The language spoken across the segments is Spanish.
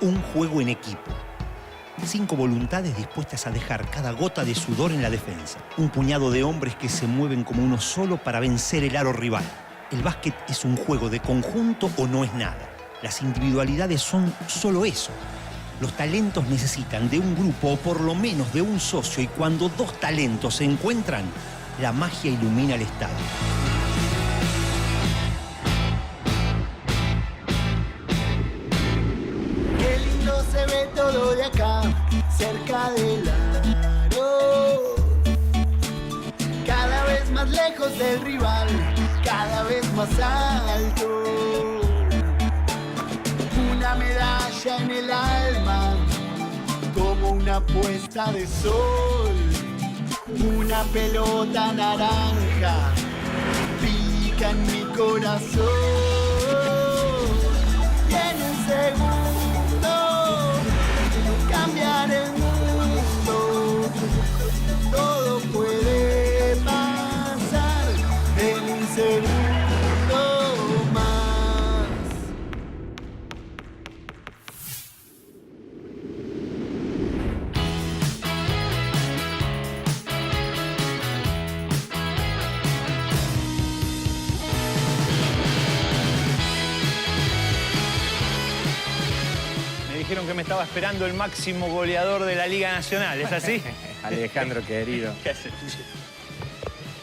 Un juego en equipo. 5 voluntades dispuestas a dejar cada gota de sudor en la defensa. Un puñado de hombres que se mueven como uno solo para vencer el aro rival. El básquet es un juego de conjunto o no es nada. Las individualidades son solo eso. Los talentos necesitan de un grupo o por lo menos de un socio, y cuando 2 talentos se encuentran, la magia ilumina el estadio. Qué lindo se ve todo de acá, cerca del aro. Cada vez más lejos del rival, cada vez más alto. Una medalla en el alma, como una puesta de sol. Una pelota naranja pica en mi corazón. Y en un segundo cambiar el mundo. Todo puede pasar en un segundo más. Dijeron que me estaba esperando el máximo goleador de la Liga Nacional, ¿es así? Alejandro, querido. ¿Qué haces?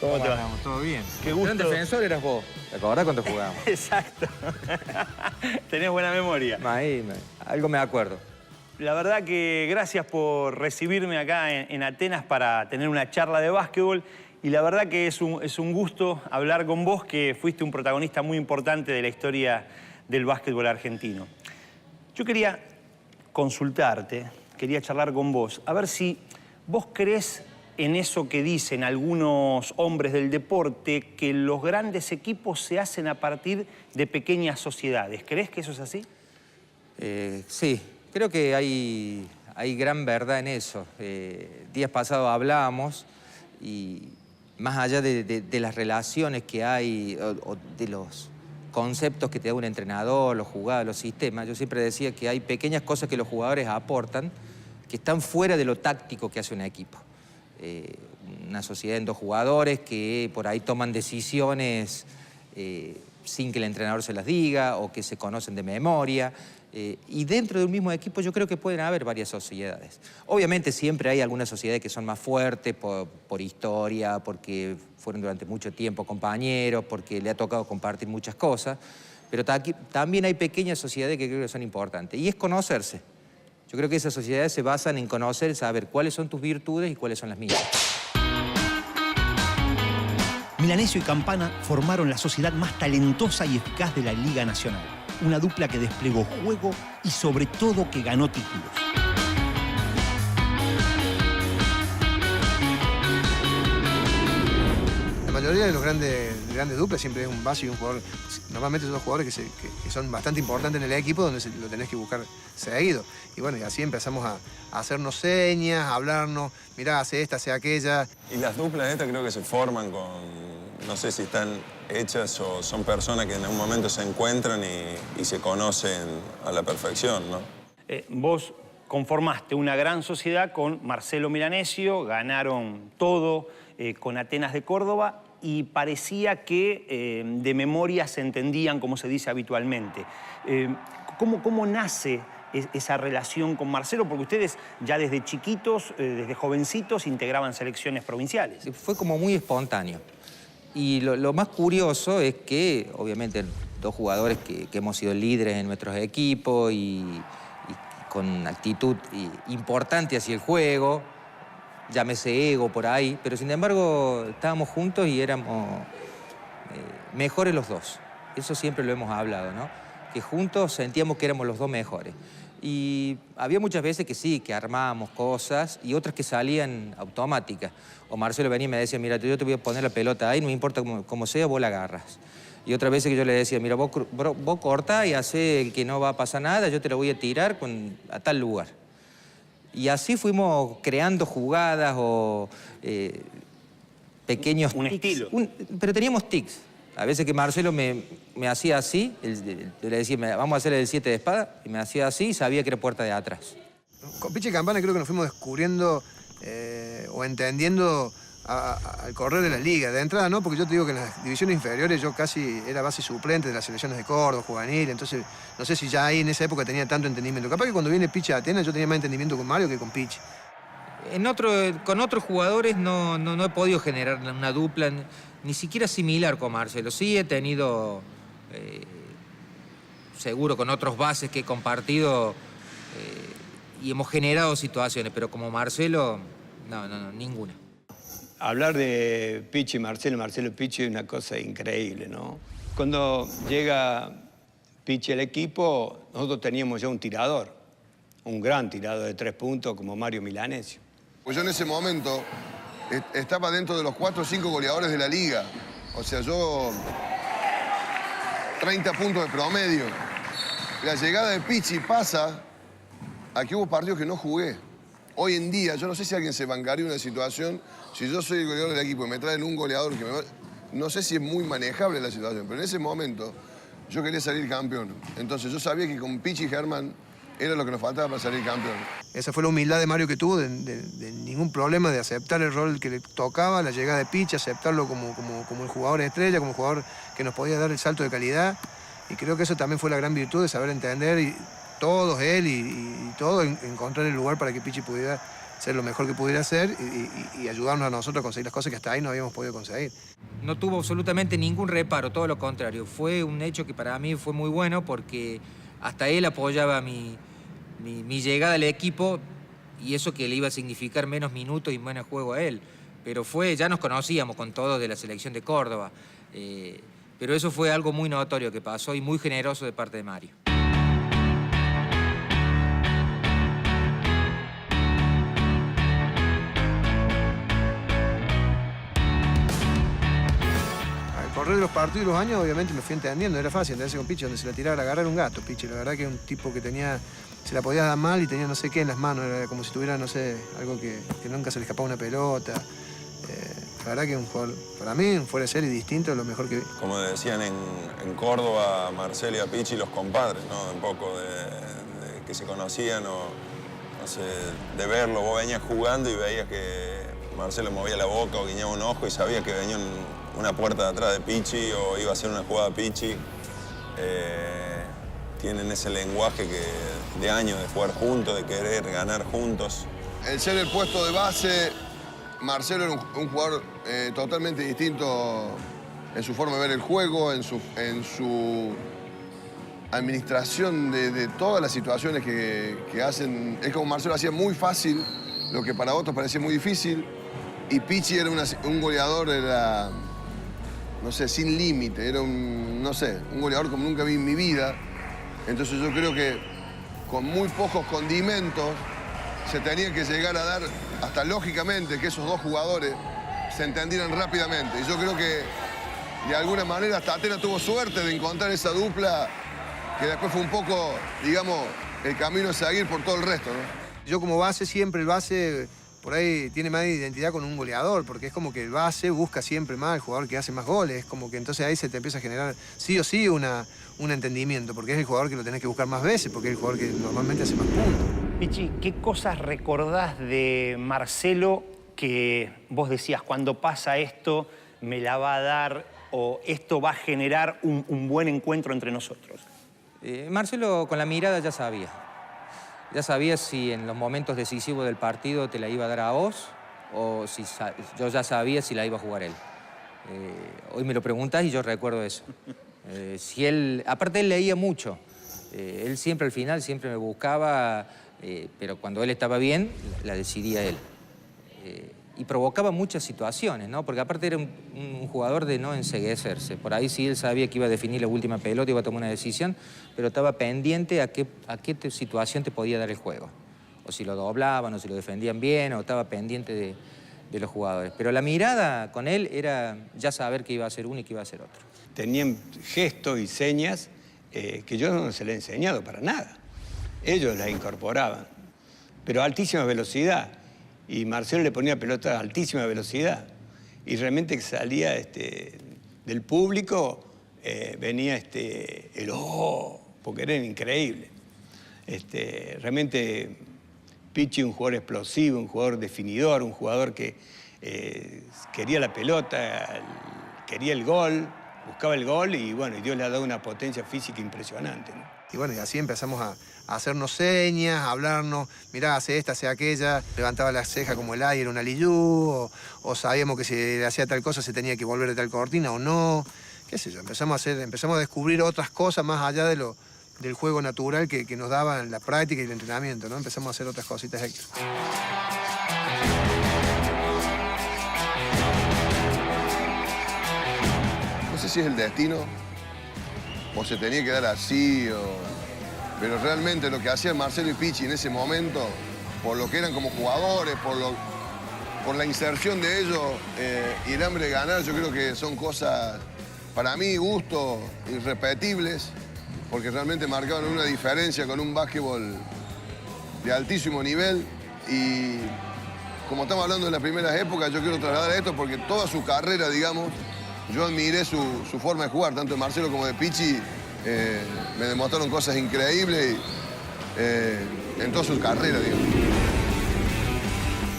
¿Cómo te va? ¿Todo bien? Qué gusto. El defensor eras vos. ¿Te acordás cuando jugábamos? Exacto. Tenés buena memoria. Algo me acuerdo. La verdad que gracias por recibirme acá en Atenas para tener una charla de básquetbol. Y la verdad que es un gusto hablar con vos, que fuiste un protagonista muy importante de la historia del básquetbol argentino. Yo quería consultarte, quería charlar con vos, a ver si vos creés en eso que dicen algunos hombres del deporte, que los grandes equipos se hacen a partir de pequeñas sociedades. ¿Creés que eso es así? Sí, creo que hay gran verdad en eso. Días pasados hablábamos y más allá de las relaciones que hay o de los conceptos que te da un entrenador, los jugadores, los sistemas, yo siempre decía que hay pequeñas cosas que los jugadores aportan que están fuera de lo táctico que hace un equipo. Una sociedad en 2 jugadores que por ahí toman decisiones sin que el entrenador se las diga o que se conocen de memoria. Y dentro de un mismo equipo yo creo que pueden haber varias sociedades. Obviamente siempre hay algunas sociedades que son más fuertes por historia, porque fueron durante mucho tiempo compañeros, porque le ha tocado compartir muchas cosas, pero también hay pequeñas sociedades que creo que son importantes. Y es conocerse. Yo creo que esas sociedades se basan en conocer, saber cuáles son tus virtudes y cuáles son las mías. Milanesio y Campana formaron la sociedad más talentosa y eficaz de la Liga Nacional. Una dupla que desplegó juego y sobre todo que ganó títulos. La mayoría de los grandes duplas siempre es un base y un jugador. Normalmente son 2 jugadores que son bastante importantes en el equipo, donde lo tenés que buscar seguido. Y bueno, y así empezamos a hacernos señas, a hablarnos, mirá, hace esta, hace aquella. Y las duplas estas creo que se forman con, no sé si están hechas o son personas que en un momento se encuentran y se conocen a la perfección, ¿no? Vos conformaste una gran sociedad con Marcelo Milanesio, ganaron todo con Atenas de Córdoba, y parecía que de memoria se entendían, como se dice habitualmente. ¿Cómo nace esa relación con Marcelo? Porque ustedes ya desde chiquitos, desde jovencitos, integraban selecciones provinciales. Fue como muy espontáneo. Y lo más curioso es que, obviamente, 2 jugadores que hemos sido líderes en nuestros equipos y con actitud importante hacia el juego, llámese ego por ahí, pero sin embargo estábamos juntos y éramos mejores los 2. Eso siempre lo hemos hablado, ¿no? Que juntos sentíamos que éramos los 2 mejores. Y había muchas veces que sí, que armábamos cosas y otras que salían automáticas. O Marcelo venía y me decía, mira, yo te voy a poner la pelota ahí, no me importa cómo sea, vos la agarras. Y otras veces que yo le decía, mira, vos cortá y hacé el que no va a pasar nada, yo te lo voy a tirar a tal lugar. Y así fuimos creando jugadas o pequeños un tics. estilo. Pero teníamos tics. A veces que Marcelo me hacía así, le decía, vamos a hacer el 7 de espada, y me hacía así y sabía que era puerta de atrás. Con Pichi Campana creo que nos fuimos descubriendo o entendiendo al correr de las ligas. De entrada no, porque yo te digo que en las divisiones inferiores yo casi era base suplente de las selecciones de Córdoba, juvenil, entonces no sé si ya ahí en esa época tenía tanto entendimiento. Capaz que cuando viene Pichi a Atenas yo tenía más entendimiento con Mario que con Pichi. Con otros jugadores no he podido generar una dupla, ni siquiera similar con Marcelo. Sí he tenido, seguro con otros bases que he compartido y hemos generado situaciones, pero como Marcelo, no, ninguna. Hablar de Pichi y Marcelo Pichi es una cosa increíble, ¿no? Cuando llega Pichi al equipo, nosotros teníamos ya un tirador, un gran tirador de 3 puntos como Mario Milanesio. Pues yo en ese momento estaba dentro de los 4 o 5 goleadores de la liga. O sea, yo 30 puntos de promedio. La llegada de Pichi pasa a que hubo partidos que no jugué. Hoy en día, yo no sé si alguien se bancaría una situación, si yo soy el goleador del equipo y me traen un goleador que no sé si es muy manejable la situación, pero en ese momento yo quería salir campeón. Entonces yo sabía que con Pichi y Germán era lo que nos faltaba para salir campeón. Esa fue la humildad de Mario que tuvo, de ningún problema de aceptar el rol que le tocaba, la llegada de Pichi, aceptarlo como el jugador estrella, como el jugador que nos podía dar el salto de calidad. Y creo que eso también fue la gran virtud de saber entender, y todos, él y todo, encontrar el lugar para que Pichi pudiera ser lo mejor que pudiera ser y ayudarnos a nosotros a conseguir las cosas que hasta ahí no habíamos podido conseguir. No tuvo absolutamente ningún reparo, todo lo contrario. Fue un hecho que para mí fue muy bueno porque hasta él apoyaba mi llegada al equipo y eso que le iba a significar menos minutos y menos juego a él. Pero ya nos conocíamos con todos de la selección de Córdoba. Pero eso fue algo muy notorio que pasó y muy generoso de parte de Mario. Al correr de los partidos y los años, obviamente me fui entendiendo, era fácil entenderse con Pichi, donde se la tirara a agarrar un gato, Pichi. La verdad que era un tipo que se la podía dar mal y tenía no sé qué en las manos, era como si tuviera, no sé, algo que nunca se le escapaba una pelota. La verdad que es un jugador, para mí, fuera de serie distinto, lo mejor que vi. Como decían en Córdoba, Marcelo y a Pichi los compadres, ¿no? Un poco de que se conocían o, no sé, de verlo. Vos venías jugando y veías que Marcelo movía la boca o guiñaba un ojo y sabías que venía una puerta de atrás de Pichi o iba a hacer una jugada Pichi. Tienen ese lenguaje de años, de jugar juntos, de querer ganar juntos. El ser el puesto de base, Marcelo era un jugador totalmente distinto en su forma de ver el juego, en su administración de todas las situaciones que hacen. Es como Marcelo hacía muy fácil lo que para otros parecía muy difícil. Y Pichi era un goleador, no sé, sin límite. Era un goleador como nunca vi en mi vida. Entonces yo creo que con muy pocos condimentos se tenía que llegar a dar, hasta lógicamente, que esos dos jugadores se entendieran rápidamente. Y yo creo que, de alguna manera, hasta Atenas tuvo suerte de encontrar esa dupla que después fue un poco, digamos, el camino a seguir por todo el resto, ¿no? Yo como base, siempre el base por ahí tiene más identidad con un goleador, porque es como que el base busca siempre más el jugador que hace más goles, como que entonces ahí se te empieza a generar sí o sí un entendimiento, porque es el jugador que lo tenés que buscar más veces, porque es el jugador que normalmente hace más puntos. Pichi, ¿qué cosas recordás de Marcelo que vos decías, cuando pasa esto, me la va a dar o esto va a generar un buen encuentro entre nosotros? Marcelo con la mirada ya sabía. Ya sabía si en los momentos decisivos del partido te la iba a dar a vos o si yo ya sabía si la iba a jugar él. Hoy me lo preguntás y yo recuerdo eso. Aparte él leía mucho. Él siempre al final, siempre me buscaba, pero cuando él estaba bien, la decidía él. Y provocaba muchas situaciones, ¿no? Porque aparte era un jugador de no enceguecerse. Por ahí sí él sabía que iba a definir la última pelota, iba a tomar una decisión, pero estaba pendiente a qué situación te podía dar el juego. O si lo doblaban, o si lo defendían bien, o estaba pendiente de los jugadores. Pero la mirada con él era ya saber que iba a ser uno y que iba a ser otro. Tenían gestos y señas que yo no se les he enseñado para nada. Ellos las incorporaban, pero a altísima velocidad. Y Marcelo le ponía pelota a altísima velocidad. Y realmente salía del público venía el ¡oh! Porque era increíble. Realmente Pichi, un jugador explosivo, un jugador definidor, un jugador que quería la pelota, quería el gol, buscaba el gol y bueno, Dios le ha dado una potencia física impresionante, ¿no? Y bueno, y así empezamos a hacernos señas, a hablarnos, mirá, hace esta, hace aquella, levantaba la ceja como el aire, era una liyú, o sabíamos que si le hacía tal cosa se tenía que volver de tal cortina o no, qué sé yo, empezamos a descubrir otras cosas más allá del juego natural que nos daban la práctica y el entrenamiento, ¿no? Empezamos a hacer otras cositas extra. No sé si es el destino o se tenía que dar así, pero realmente lo que hacían Marcelo y Pichi en ese momento, por lo que eran como jugadores, por la inserción de ellos y el hambre de ganar, yo creo que son cosas, para mí, gusto, irrepetibles, porque realmente marcaban una diferencia con un básquetbol de altísimo nivel. Y como estamos hablando de las primeras épocas, yo quiero trasladar esto porque toda su carrera, digamos, yo admiré su forma de jugar, tanto de Marcelo como de Pichi. Me demostraron cosas increíbles en toda su carrera, digamos.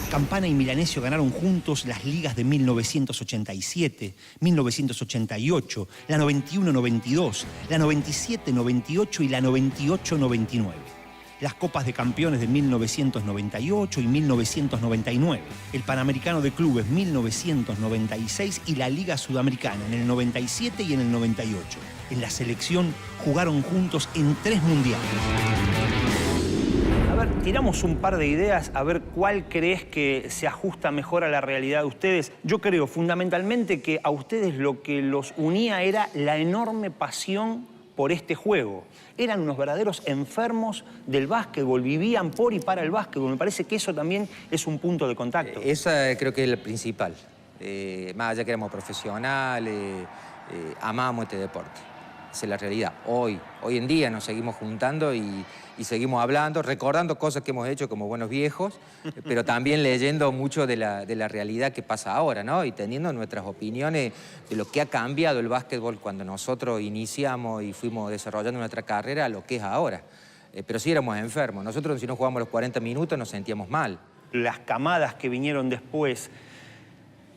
Campana y Milanesio ganaron juntos las ligas de 1987, 1988, la 91-92, la 97-98 y la 98-99. Las Copas de Campeones de 1998 y 1999, el Panamericano de Clubes 1996 y la Liga Sudamericana en el 97 y en el 98. En la selección jugaron juntos en 3 mundiales. A ver, tiramos un par de ideas, a ver cuál crees que se ajusta mejor a la realidad de ustedes. Yo creo fundamentalmente que a ustedes lo que los unía era la enorme pasión por este juego. Eran unos verdaderos enfermos del básquetbol, vivían por y para el básquetbol. Me parece que eso también es un punto de contacto. Esa creo que es la principal. Más allá que éramos profesionales, amamos este deporte. Esa es la realidad. Hoy en día nos seguimos juntando y seguimos hablando, recordando cosas que hemos hecho como buenos viejos, pero también leyendo mucho de la realidad que pasa ahora, ¿no? Y teniendo nuestras opiniones de lo que ha cambiado el básquetbol cuando nosotros iniciamos y fuimos desarrollando nuestra carrera a lo que es ahora. Pero sí éramos enfermos. Nosotros, si no jugábamos los 40 minutos, nos sentíamos mal. Las camadas que vinieron después,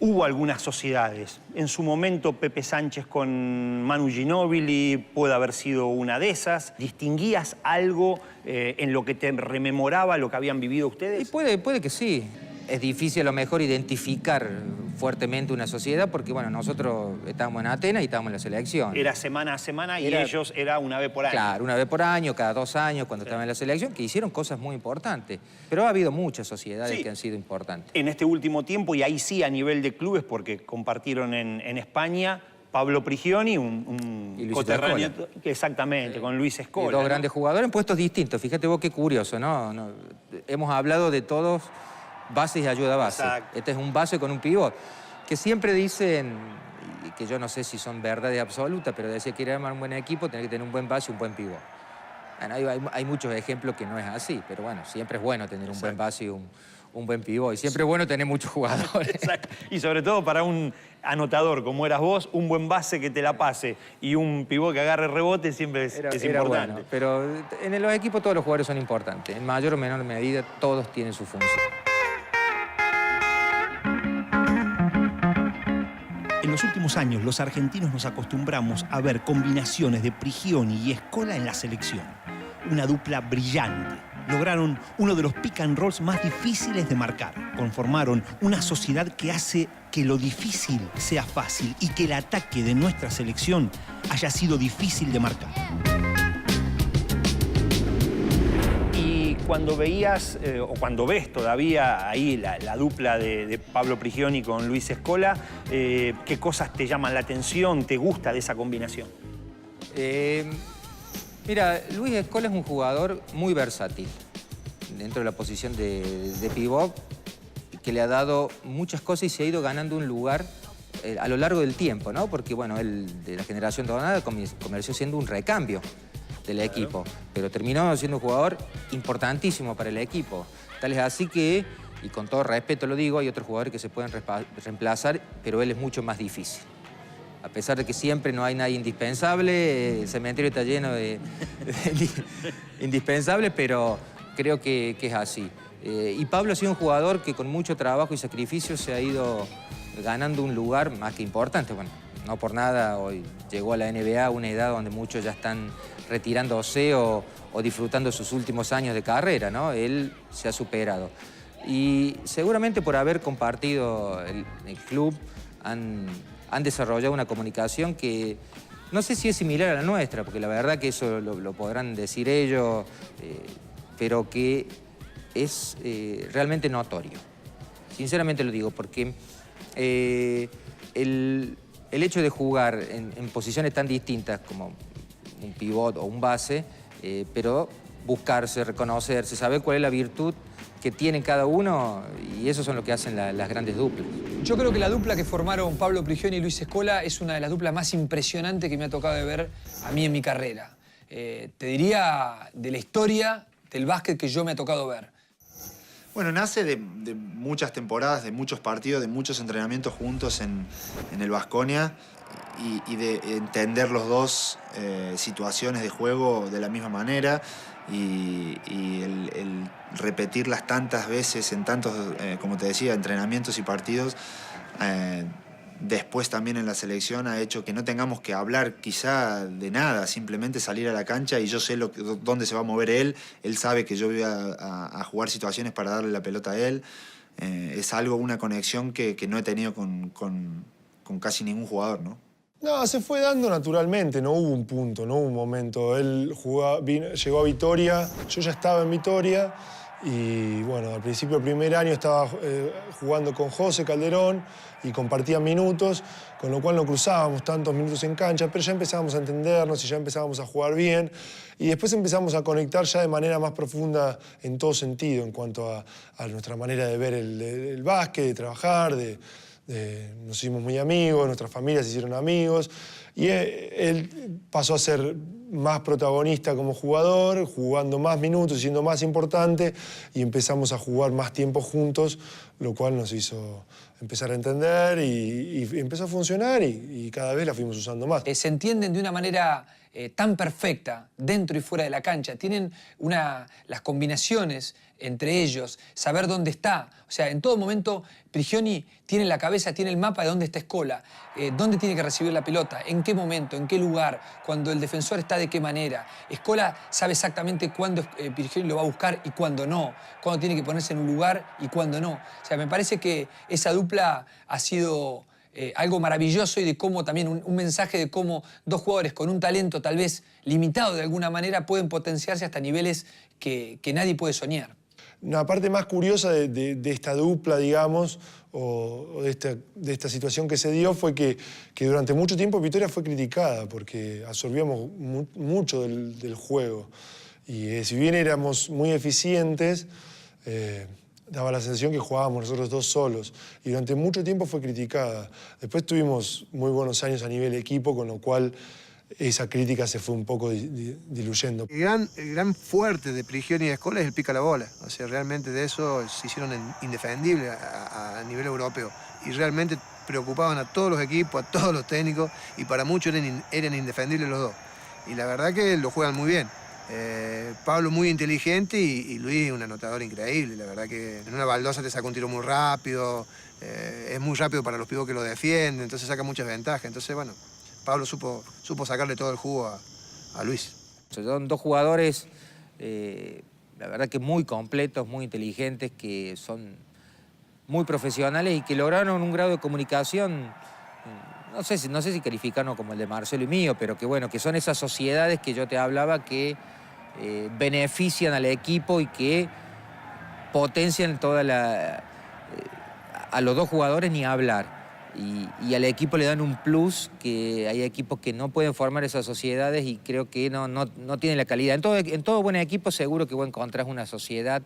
hubo algunas sociedades. En su momento, Pepe Sánchez con Manu Ginóbili puede haber sido una de esas. ¿Distinguías algo en lo que te rememoraba lo que habían vivido ustedes? Y puede que sí. Es difícil a lo mejor identificar fuertemente una sociedad porque, bueno, nosotros estábamos en Atenas y estábamos en la selección. Era semana a semana y ellos era una vez por año. Claro, una vez por año, cada 2 años, cuando estaban en la selección, que hicieron cosas muy importantes. Pero ha habido muchas sociedades que han sido importantes. En este último tiempo, y ahí sí a nivel de clubes, porque compartieron en España, Pablo Prigioni, un coterráneo, exactamente, con Luis Escola. Y 2 grandes jugadores en puestos distintos. Fíjate vos qué curioso, ¿no? Hemos hablado de todos bases y ayuda base. Exacto. Este es un base con un pivot. Que siempre dicen, y que yo no sé si son verdades absolutas, pero decía que armar un buen equipo, tener que tener un buen base y un buen pivot. Bueno, hay muchos ejemplos que no es así, pero bueno, siempre es bueno tener un buen base y un buen pivot. Y siempre es bueno tener muchos jugadores. Exacto. Y sobre todo para un anotador como eras vos, un buen base que te la pase y un pivot que agarre rebote siempre es importante. Bueno, pero en los equipos todos los jugadores son importantes. En mayor o menor medida todos tienen su función. En los últimos años, los argentinos nos acostumbramos a ver combinaciones de Prigioni y Escola en la selección. Una dupla brillante. Lograron uno de los pick and rolls más difíciles de marcar. Conformaron una sociedad que hace que lo difícil sea fácil y que el ataque de nuestra selección haya sido difícil de marcar. Cuando veías, o cuando ves todavía ahí la dupla de Pablo Prigioni con Luis Escola, ¿qué cosas te llaman la atención, te gusta de esa combinación? Mira, Luis Escola es un jugador muy versátil dentro de la posición de pivot, que le ha dado muchas cosas y se ha ido ganando un lugar a lo largo del tiempo, ¿no? Porque, bueno, él de la generación dorada comenzó siendo un recambio del equipo, pero terminó siendo un jugador importantísimo para el equipo. Tal es así que, y con todo respeto lo digo, hay otros jugadores que se pueden reemplazar, pero él es mucho más difícil. A pesar de que siempre no hay nadie indispensable, el cementerio está lleno de indispensables, pero creo que es así. Y Pablo ha sido un jugador que con mucho trabajo y sacrificio se ha ido ganando un lugar más que importante. Bueno, no por nada hoy llegó a la NBA a una edad donde muchos ya están retirándose o disfrutando sus últimos años de carrera, ¿no? Él se ha superado. Y seguramente por haber compartido el club han desarrollado una comunicación que no sé si es similar a la nuestra, porque la verdad que eso lo podrán decir ellos, pero que es realmente notorio. Sinceramente lo digo, porque el hecho de jugar en posiciones tan distintas como un pivot o un base, pero buscarse, reconocerse, saber cuál es la virtud que tiene cada uno, y eso son lo que hacen las grandes duplas. Yo creo que la dupla que formaron Pablo Prigioni y Luis Scola es una de las duplas más impresionantes que me ha tocado de ver a mí en mi carrera. Te diría de la historia del básquet que yo me ha tocado ver. Bueno, nace de muchas temporadas, de muchos partidos, de muchos entrenamientos juntos en el Baskonia y de entender los dos situaciones de juego de la misma manera y el repetirlas tantas veces en tantos, como te decía, entrenamientos y partidos, después también en la selección ha hecho que no tengamos que hablar quizá de nada, simplemente salir a la cancha y yo sé dónde se va a mover él sabe que yo voy a jugar situaciones para darle la pelota a él. Es algo, una conexión que no he tenido con casi ningún jugador, ¿no? No, se fue dando naturalmente, no hubo un punto, no hubo un momento. Él llegó a Vitoria, yo ya estaba en Vitoria y bueno, al principio del primer año estaba jugando con José Calderón y compartía minutos, con lo cual no cruzábamos tantos minutos en cancha, pero ya empezábamos a entendernos y ya empezábamos a jugar bien y después empezamos a conectar ya de manera más profunda en todo sentido en cuanto a nuestra manera de ver el básquet, de trabajar, nos hicimos muy amigos, nuestras familias se hicieron amigos y él pasó a ser más protagonista como jugador, jugando más minutos, siendo más importante y empezamos a jugar más tiempo juntos, lo cual nos hizo empezar a entender y empezó a funcionar y cada vez la fuimos usando más. Se entienden de una manera tan perfecta dentro y fuera de la cancha, tienen las combinaciones entre ellos, saber dónde está. O sea, en todo momento Prigioni tiene en la cabeza, tiene el mapa de dónde está Scola, dónde tiene que recibir la pelota, en qué momento, en qué lugar, cuando el defensor está de qué manera. Scola sabe exactamente cuándo Prigioni lo va a buscar y cuándo no, cuándo tiene que ponerse en un lugar y cuándo no. O sea, me parece que esa dupla ha sido algo maravilloso y de cómo también un mensaje de cómo dos jugadores con un talento tal vez limitado de alguna manera pueden potenciarse hasta niveles que nadie puede soñar. La parte más curiosa de esta dupla, digamos, o de esta situación que se dio fue que durante mucho tiempo Vitoria fue criticada porque absorbíamos mucho del juego. Y si bien éramos muy eficientes, daba la sensación que jugábamos nosotros dos solos. Y durante mucho tiempo fue criticada. Después tuvimos muy buenos años a nivel equipo, con lo cual esa crítica se fue un poco diluyendo. El gran fuerte de Prigioni y de Scola es el pica la bola. O sea, realmente de eso se hicieron indefendibles a nivel europeo. Y realmente preocupaban a todos los equipos, a todos los técnicos, y para muchos eran indefendibles los dos. Y la verdad que lo juegan muy bien. Pablo muy inteligente y Luis un anotador increíble. La verdad que en una baldosa te saca un tiro muy rápido, es muy rápido para los pibos que lo defienden, entonces saca muchas ventajas. Entonces, bueno, Pablo supo sacarle todo el jugo a Luis. Son dos jugadores, la verdad que muy completos, muy inteligentes, que son muy profesionales y que lograron un grado de comunicación, no sé si calificarlo como el de Marcelo y mío, pero que bueno, que son esas sociedades que yo te hablaba que benefician al equipo y que potencian a los dos jugadores ni hablar. Y al equipo le dan un plus, que hay equipos que no pueden formar esas sociedades y creo que no tienen la calidad. En todo buen equipo seguro que vos encontrás una sociedad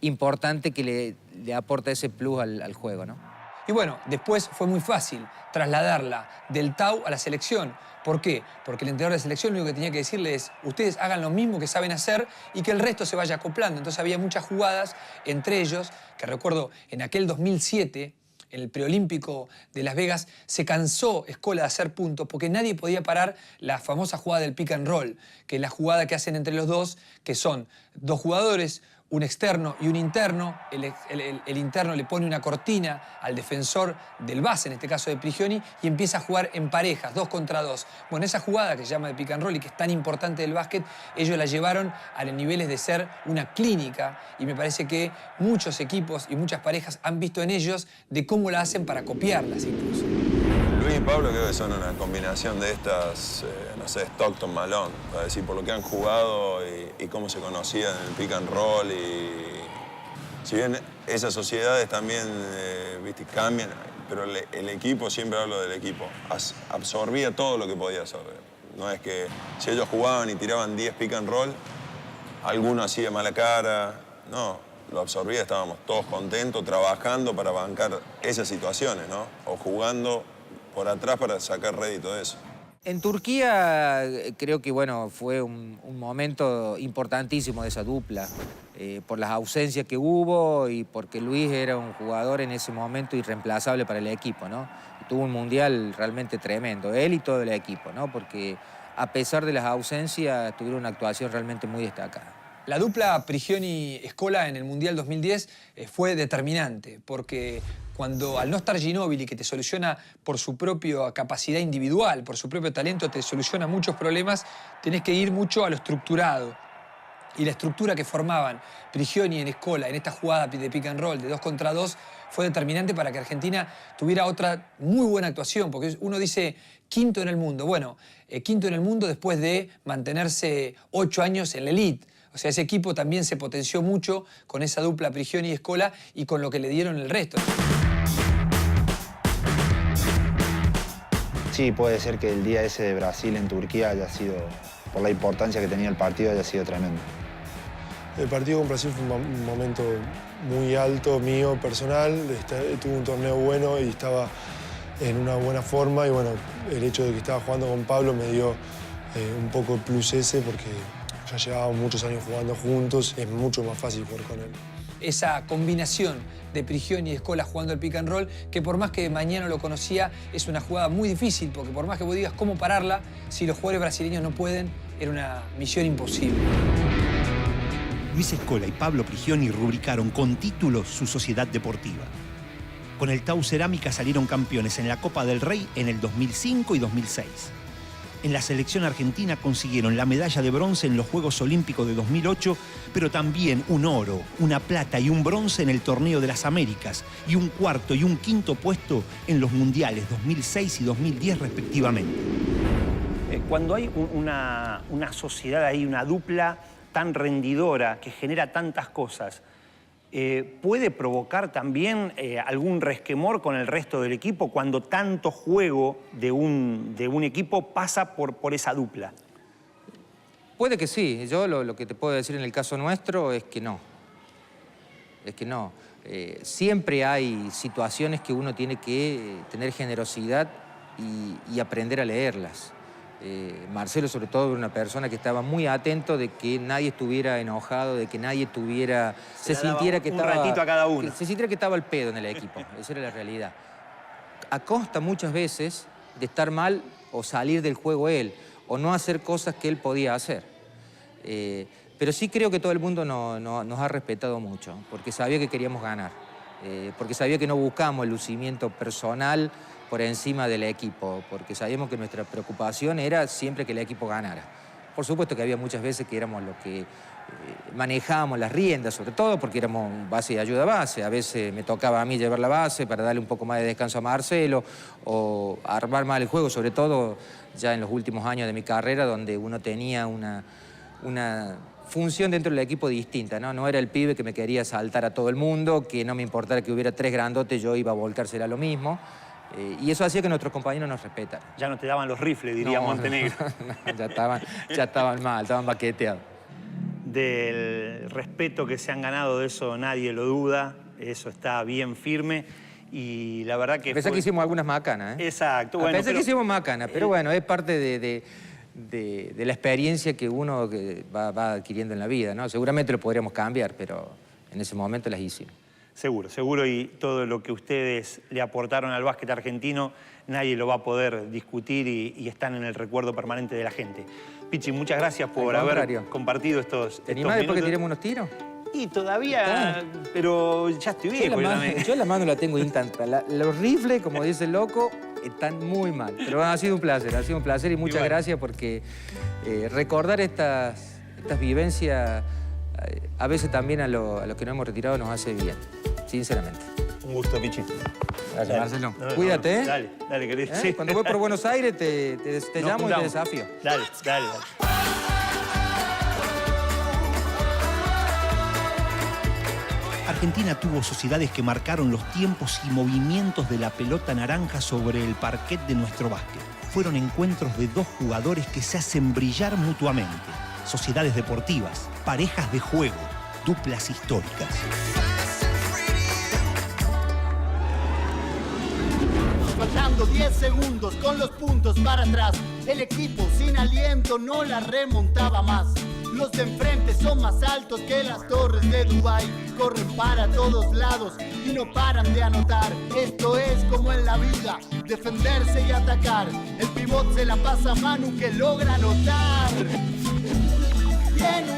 importante que le aporta ese plus al juego, ¿no? Y bueno, después fue muy fácil trasladarla del TAU a la selección. ¿Por qué? Porque el entrenador de la selección lo único que tenía que decirle es ustedes hagan lo mismo que saben hacer y que el resto se vaya acoplando. Entonces había muchas jugadas entre ellos, que recuerdo en aquel 2007, en el preolímpico de Las Vegas, se cansó Scola de hacer puntos porque nadie podía parar la famosa jugada del pick and roll, que es la jugada que hacen entre los dos, que son dos jugadores, un externo y un interno. El interno le pone una cortina al defensor del base, en este caso de Prigioni, y empieza a jugar en parejas, 2 contra 2. Bueno, esa jugada que se llama de pick and roll y que es tan importante del básquet, ellos la llevaron a los niveles de ser una clínica, y me parece que muchos equipos y muchas parejas han visto en ellos de cómo la hacen para copiarlas incluso. Luis y Pablo creo que son una combinación de estas, no sé, Stockton, Malone, para decir, por lo que han jugado y cómo se conocían en el pick and roll. Y si bien esas sociedades también, viste, cambian, pero el equipo, siempre hablo del equipo, absorbía todo lo que podía absorber. No es que si ellos jugaban y tiraban 10 pick and roll, alguno hacía mala cara, no. Lo absorbía, estábamos todos contentos, trabajando para bancar esas situaciones, ¿no? O jugando por atrás para sacar rédito de eso. En Turquía creo que bueno, fue un momento importantísimo de esa dupla, por las ausencias que hubo y porque Luis era un jugador en ese momento irreemplazable para el equipo, ¿no? Tuvo un mundial realmente tremendo, él y todo el equipo, ¿no? Porque a pesar de las ausencias tuvieron una actuación realmente muy destacada. La dupla Prigioni-Scola en el Mundial 2010 fue determinante, porque cuando al no estar Ginóbili, que te soluciona por su propia capacidad individual, por su propio talento, te soluciona muchos problemas, tenés que ir mucho a lo estructurado. Y la estructura que formaban Prigioni en Scola, en esta jugada de pick and roll de 2 contra 2, fue determinante para que Argentina tuviera otra muy buena actuación, porque uno dice quinto en el mundo. Bueno, quinto en el mundo después de mantenerse 8 años en la elite. O sea, ese equipo también se potenció mucho con esa dupla Prigioni y Scola y con lo que le dieron el resto. Sí, puede ser que el día ese de Brasil en Turquía haya sido, por la importancia que tenía el partido, haya sido tremendo. El partido con Brasil fue un momento muy alto mío, personal. Tuve un torneo bueno y estaba en una buena forma. Y bueno, el hecho de que estaba jugando con Pablo me dio un poco el plus ese porque ya llevábamos muchos años jugando juntos. Es mucho más fácil jugar con él. Esa combinación de Prigioni y Scola jugando el pick and roll, que por más que Mañana lo conocía, es una jugada muy difícil, porque por más que vos digas cómo pararla, si los jugadores brasileños no pueden, era una misión imposible. Luis Scola y Pablo Prigioni rubricaron con títulos su sociedad deportiva. Con el Tau Cerámica salieron campeones en la Copa del Rey en el 2005 y 2006. En la selección argentina consiguieron la medalla de bronce en los Juegos Olímpicos de 2008, pero también un oro, una plata y un bronce en el Torneo de las Américas y un cuarto y un quinto puesto en los Mundiales 2006 y 2010 respectivamente. Cuando hay una sociedad ahí, una dupla tan rendidora que genera tantas cosas, ¿puede provocar también algún resquemor con el resto del equipo cuando tanto juego de un equipo pasa por esa dupla? Puede que sí. Yo lo que te puedo decir en el caso nuestro es que no. Es que no. Siempre hay situaciones que uno tiene que tener generosidad y aprender a leerlas. Marcelo, sobre todo, era una persona que estaba muy atento de que nadie estuviera enojado, de que nadie se sintiera que estaba... Un ratito a cada uno. Se sintiera que estaba al pedo en el equipo. Esa era la realidad. A costa muchas veces de estar mal o salir del juego él, o no hacer cosas que él podía hacer. Pero sí creo que todo el mundo nos ha respetado mucho, porque sabía que queríamos ganar, porque sabía que no buscábamos el lucimiento personal por encima del equipo, porque sabíamos que nuestra preocupación era siempre que el equipo ganara. Por supuesto que había muchas veces que éramos los que manejábamos las riendas, sobre todo porque éramos base y ayuda base. A veces me tocaba a mí llevar la base para darle un poco más de descanso a Marcelo o armar mal el juego, sobre todo ya en los últimos años de mi carrera, donde uno tenía una función dentro del equipo distinta, ¿no? No era el pibe que me quería saltar a todo el mundo, que no me importara que hubiera 3 grandotes, yo iba a volcársela lo mismo. Y eso hacía que nuestros compañeros nos respetaran. Ya no te daban los rifles, diría Montenegro. Ya estaban mal, estaban baqueteados. Del respeto que se han ganado, de eso nadie lo duda, eso está bien firme. Y la verdad que Pensé que hicimos algunas macanas, ¿eh? Exacto. Bueno, Pensé que hicimos macanas, pero bueno, es parte de la experiencia que uno va adquiriendo en la vida, ¿no? Seguramente lo podríamos cambiar, pero en ese momento las hicimos. Seguro, seguro, y todo lo que ustedes le aportaron al básquet argentino, nadie lo va a poder discutir y están en el recuerdo permanente de la gente. Pichi, muchas gracias por haber compartido estos ¿Te animás después que tiremos unos tiros? Y todavía, pero ya estoy viejo. Yo la mano la tengo intacta. Los rifles, como dice el loco, están muy mal. Pero ha sido un placer y muchas gracias porque recordar estas vivencias a veces también a los que nos hemos retirado nos hace bien, sinceramente. Un gusto, Pichi. Gracias, Marcelo. Cuídate, ¿eh? Dale, querido. Sí. Cuando voy por Buenos Aires te llamo y te desafío. Dale. Argentina tuvo sociedades que marcaron los tiempos y movimientos de la pelota naranja sobre el parquet de nuestro básquet. Fueron encuentros de dos jugadores que se hacen brillar mutuamente. Sociedades deportivas, parejas de juego, duplas históricas. Faltando 10 segundos con los puntos para atrás, el equipo sin aliento no la remontaba más. Los de enfrente son más altos que las torres de Dubái, corren para todos lados y no paran de anotar. Esto es como en la vida, defenderse y atacar. El pivot se la pasa a Manu que logra anotar. Bien